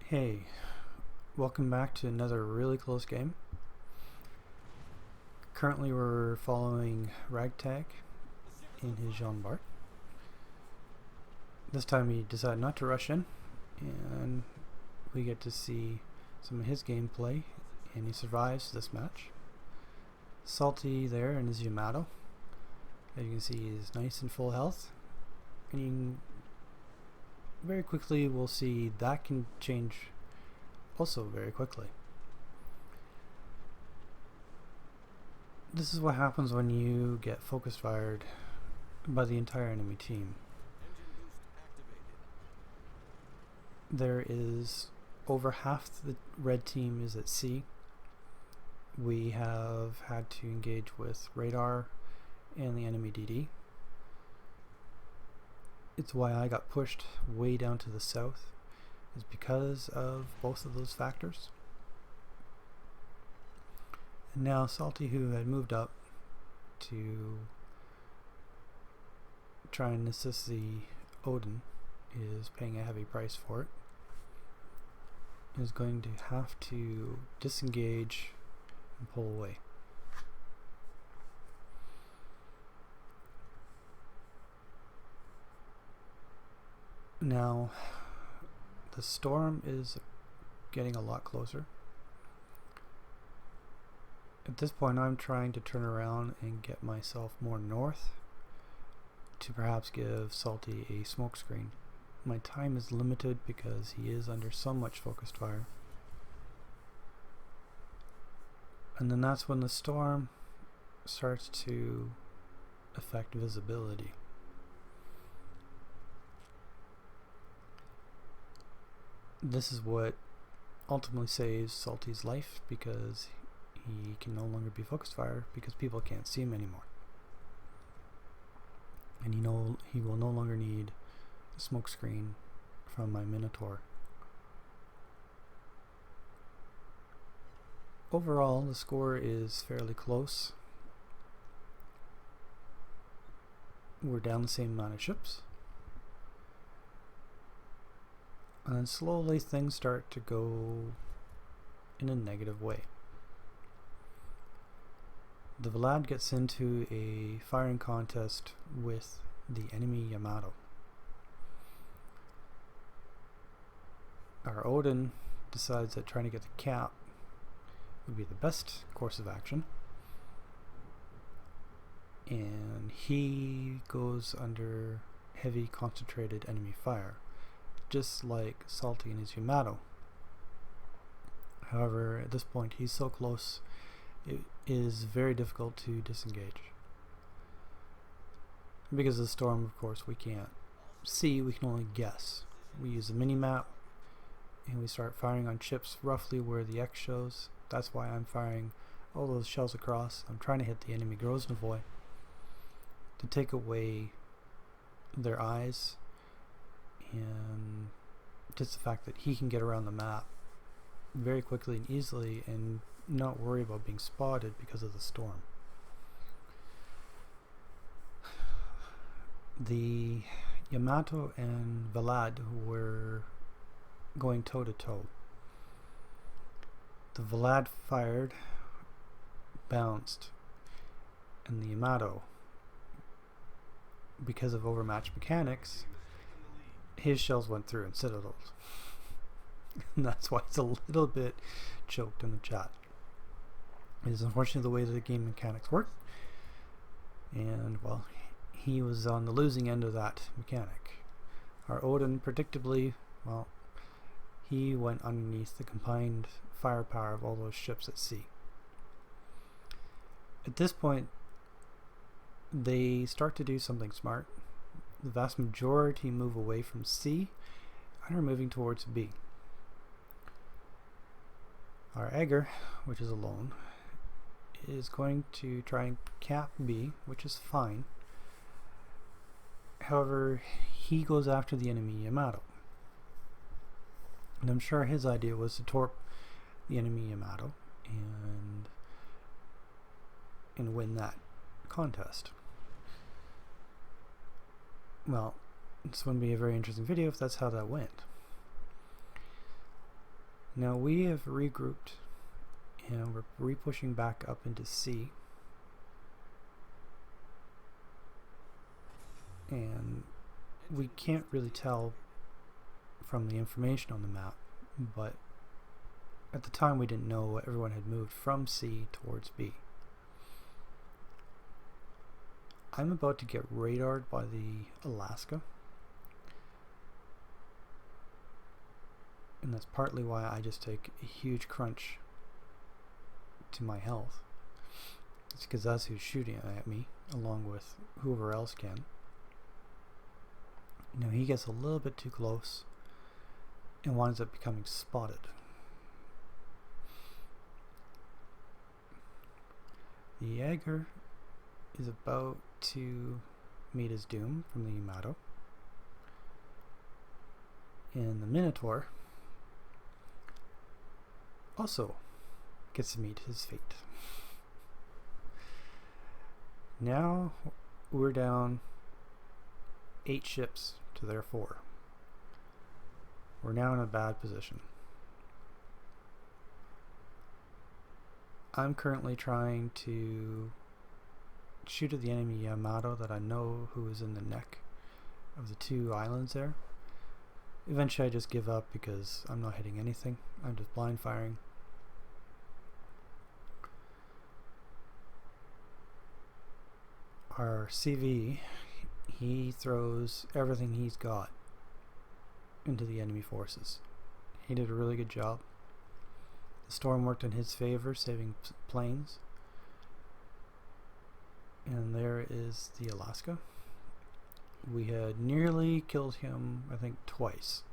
Hey, welcome back to another really close game. Currently we're following Ragtag in his Jean Bart. This time he decided not to rush in, and we get to see some of his gameplay, and he survives this match. Salty there in his Yamato. As you can see, he's nice and full health, and very quickly we'll see that can change also very quickly. This is what happens when you get focus fired by the entire enemy team. There is over half the red team is at sea. We have had to engage with radar and the enemy DD. It's why I got pushed way down to the south, is because of both of those factors. And now Salty, who had moved up to try and assist the Odin, is paying a heavy price for it. Is going to have to disengage and pull away. Now, the storm is getting a lot closer. At this point, I'm trying to turn around and get myself more north to perhaps give Salty a smoke screen. My time is limited because he is under so much focused fire. And then that's when the storm starts to affect visibility. This is what ultimately saves Salty's life, because he can no longer be focused fire because people can't see him anymore. And he will no longer need a smoke screen from my Minotaur. Overall, the score is fairly close. We're down the same amount of ships. And then slowly things start to go in a negative way. The Vlad gets into a firing contest with the enemy Yamato. Our Odin decides that trying to get the cap would be the best course of action, and he goes under heavy concentrated enemy fire, just like Salty and his Yamato. However, at this point he's so close, it is very difficult to disengage. Because of the storm, of course, we can't see, we can only guess. We use a mini-map, and we start firing on ships roughly where the X shows. That's why I'm firing all those shells across. I'm trying to hit the enemy Groznovoy to take away their eyes, and just the fact that he can get around the map very quickly and easily and not worry about being spotted because of the storm. The Yamato and Vlad were going toe to toe. The Vlad fired, bounced, and the Yamato, because of overmatched mechanics, his shells went through instead of those. And that's why it's a little bit choked in the chat. It is unfortunately the way that the game mechanics work, and well, he was on the losing end of that mechanic. Our Odin, predictably, well, he went underneath the combined firepower of all those ships at sea. At this point, they start to do something smart. The vast majority move away from C and are moving towards B. Our Egger, which is alone, is going to try and cap B, which is fine. However, he goes after the enemy Yamato. And I'm sure his idea was to torp the enemy Yamato and win that contest. Well, this wouldn't be a very interesting video if that's how that went. Now we have regrouped and we're re-pushing back up into C. And we can't really tell from the information on the map, but at the time we didn't know everyone had moved from C towards B. I'm about to get radared by the Alaska, and that's partly why I just take a huge crunch to my health. It's because that's who's shooting at me, along with whoever else can. Now he gets a little bit too close and winds up becoming spotted. The Jaeger is about to meet his doom from the Yamato, and the Minotaur also gets to meet his fate. Now we're down 8 ships to their 4. We're now in a bad position. I'm currently trying to shoot at the enemy Yamato that I know who is in the neck of the 2 islands there. Eventually I just give up because I'm not hitting anything. I'm just blind firing. Our CV, he throws everything he's got into the enemy forces. He did a really good job. The storm worked in his favor, saving planes. And there is the Alaska. We had nearly killed him, I think, twice.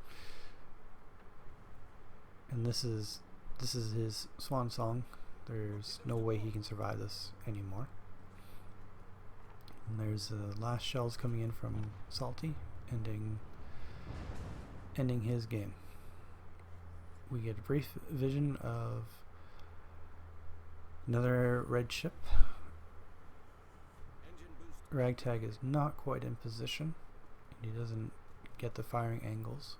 And this is his swan song. There's no way he can survive this anymore. And there's the last shells coming in from Salty, ending his game. We get a brief vision of another red ship. Ragtag is not quite in position. He doesn't get the firing angles.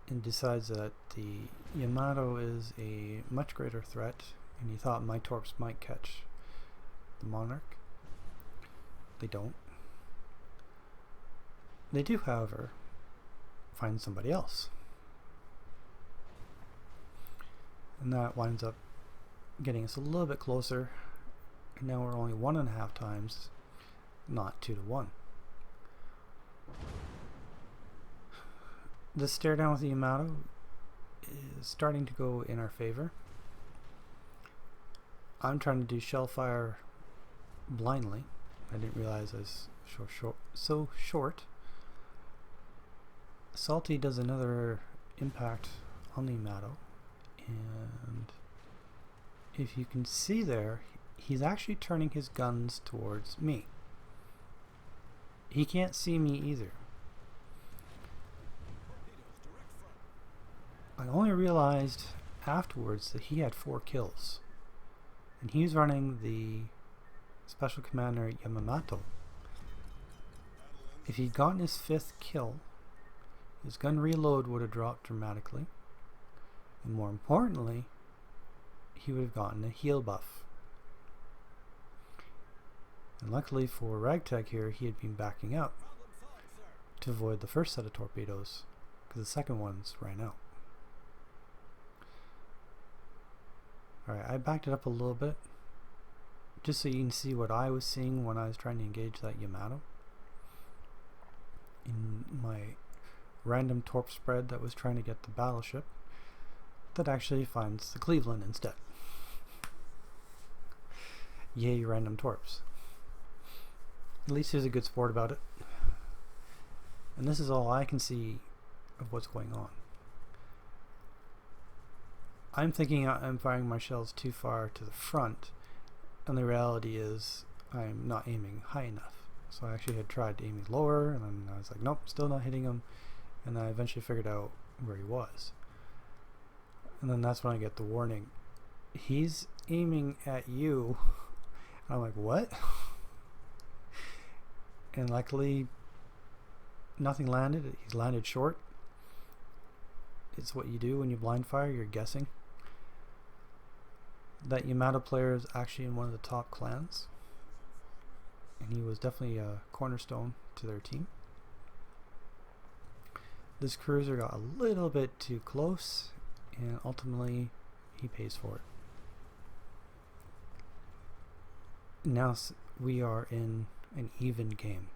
And decides that the Yamato is a much greater threat, and he thought my torps might catch the Monarch. They don't. They do, however, find somebody else. And that winds up getting us a little bit closer. And now we're only 1.5 times, not 2 to 1. The stare down with the Yamato is starting to go in our favor. I'm trying to do shell fire blindly. I didn't realize I was so short. Salty does another impact on the Yamato, and if you can see there, he's actually turning his guns towards me. He can't see me either. I only realized afterwards that he had 4 kills, and he's running the Special Commander Yamamoto. If he'd gotten his 5th kill, his gun reload would have dropped dramatically, and more importantly, he would have gotten a heal buff. And luckily for Ragtag here, he had been backing up to avoid the first set of torpedoes, because the second ones ran out. Alright, I backed it up a little bit, just so you can see what I was seeing when I was trying to engage that Yamato. In my random torp spread that was trying to get the battleship, that actually finds the Cleveland instead. Yay, random torps. At least he's a good sport about it. And this is all I can see of what's going on. I'm thinking I'm firing my shells too far to the front, and the reality is I'm not aiming high enough. So I actually had tried aiming lower, and then I was like, nope, still not hitting him. And I eventually figured out where he was. And then that's when I get the warning. He's aiming at you. And I'm like, what? And luckily, nothing landed. He's landed short. it's what you do when you blind fire, you're guessing. That Yamato player is actually in one of the top clans, and he was definitely a cornerstone to their team. This cruiser got a little bit too close, and ultimately he pays for it. Now we are in an even game.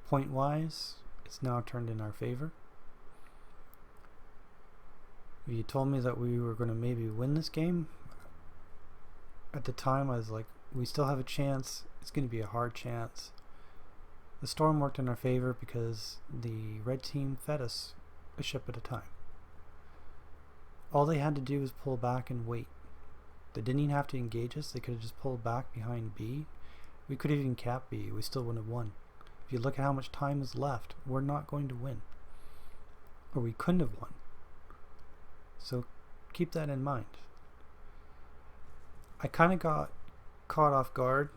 Point wise, it's now turned in our favor. If you told me that we were going to maybe win this game, at the time I was like, we still have a chance. It's going to be a hard chance. The storm worked in our favor because the red team fed us a ship at a time. All they had to do was pull back and wait. They didn't even have to engage us. They could have just pulled back behind B. We could have even capped B. We still wouldn't have won. If you look at how much time is left, we're not going to win. Or we couldn't have won. So keep that in mind. I kind of got caught off guard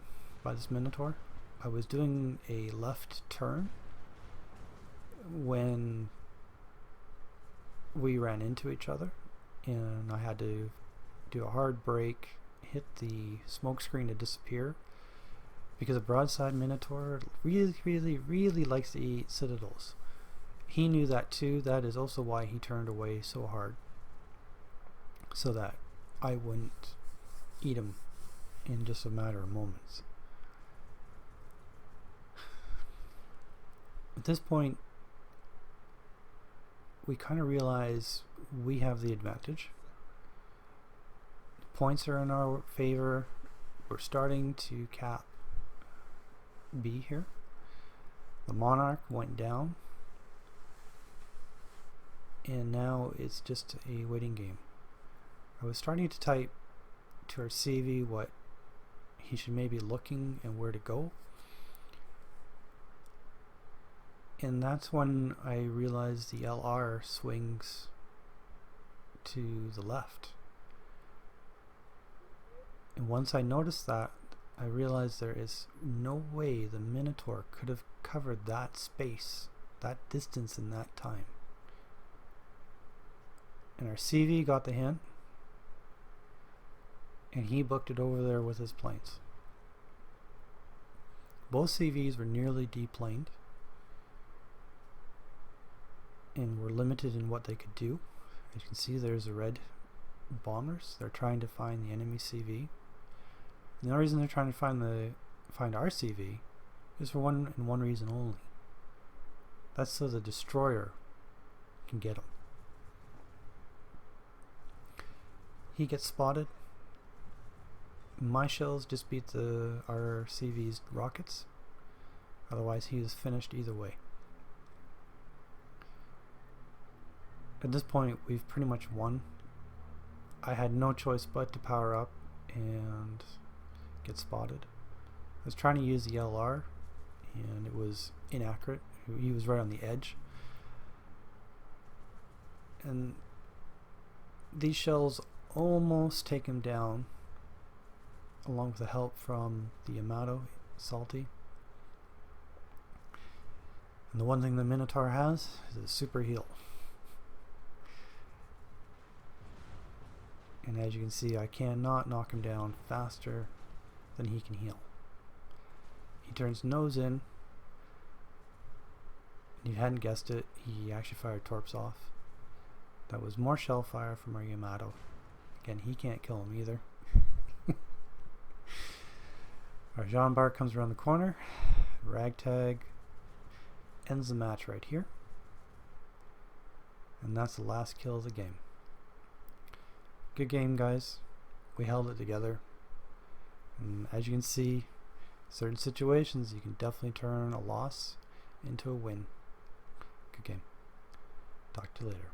by this Minotaur. I was doing a left turn when we ran into each other, and I had to do a hard brake, hit the smoke screen to disappear, because a broadside Minotaur really likes to eat citadels. He knew that too. That is also why he turned away so hard, so that I wouldn't eat him in just a matter of moments. At this point, we kind of realize we have the advantage. The points are in our favor. We're starting to cap B here. The Monarch went down, and now it's just a waiting game. I was starting to type to our CV what he should maybe looking and where to go, and that's when I realized the LR swings to the left. And once I noticed that, I realized there is no way the Minotaur could have covered that space, that distance in that time. And our CV got the hint, and he booked it over there with his planes. Both CVs were nearly deplaned and were limited in what they could do. As you can see, there's the red bombers. They're trying to find the enemy CV. And the only reason they're trying to find our CV is for one reason only. That's so the destroyer can get him. He gets spotted. My shells just beat our CV's rockets. Otherwise, he is finished either way. At this point, we've pretty much won. I had no choice but to power up and get spotted. I was trying to use the LR, and it was inaccurate. He was right on the edge. And these shells almost take him down, along with the help from the Yamato, Salty. And the one thing the Minotaur has is a super heal. And as you can see, I cannot knock him down faster than he can heal. He turns nose in, and you hadn't guessed it, he actually fired torps off. That was more shell fire from our Yamato. Again, he can't kill him either. Our Jean Bart comes around the corner. Ragtag ends the match right here. And that's the last kill of the game. Good game, guys. We held it together. And as you can see, certain situations you can definitely turn a loss into a win. Good game. Talk to you later.